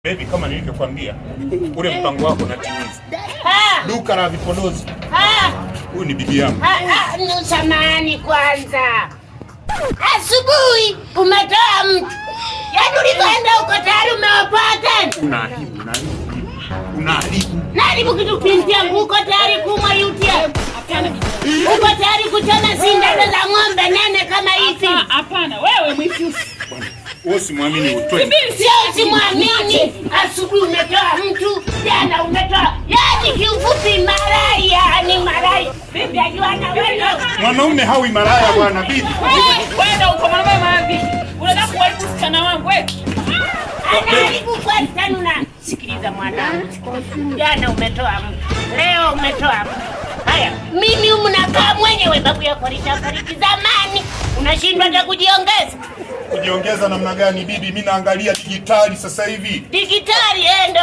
Baby, kama nilivyokuambia, ule mpango wako natimiza. Duka la vipodozi. Huyu ni bibi yangu. Samahani kwanza. Asubuhi umetoa mtu. Yaani ulipoenda huko tayari umewapata. Unaharibu. Naharibu kitu pinti yangu, uko tayari kumwa UTI. Uko tayari kuchoma sindano za ng'ombe nene kama hizi. Hapana, wewe mwifusi. Wewe simwamini utwe. Sio simwamini. Asubuhi umetoa mtu, jana umetoa. Yaani kiufupi maraya, ni maraya. Bibi ajuana wewe. Mwanaume hawi maraya bwana bibi. Wewe uko mwanaume mavi. Unataka kuharibu msichana wangu wewe. Anaharibu kwa tanuna. Sikiliza mwanangu. Jana umetoa mtu. Leo umetoa mtu. Haya, mimi mnakaa mwenyewe babu yako alifariki zamani. Unashindwa hata kujiongeza. Kujiongeza namna gani bibi? Mimi naangalia digitali sasa hivi. Digitali ndo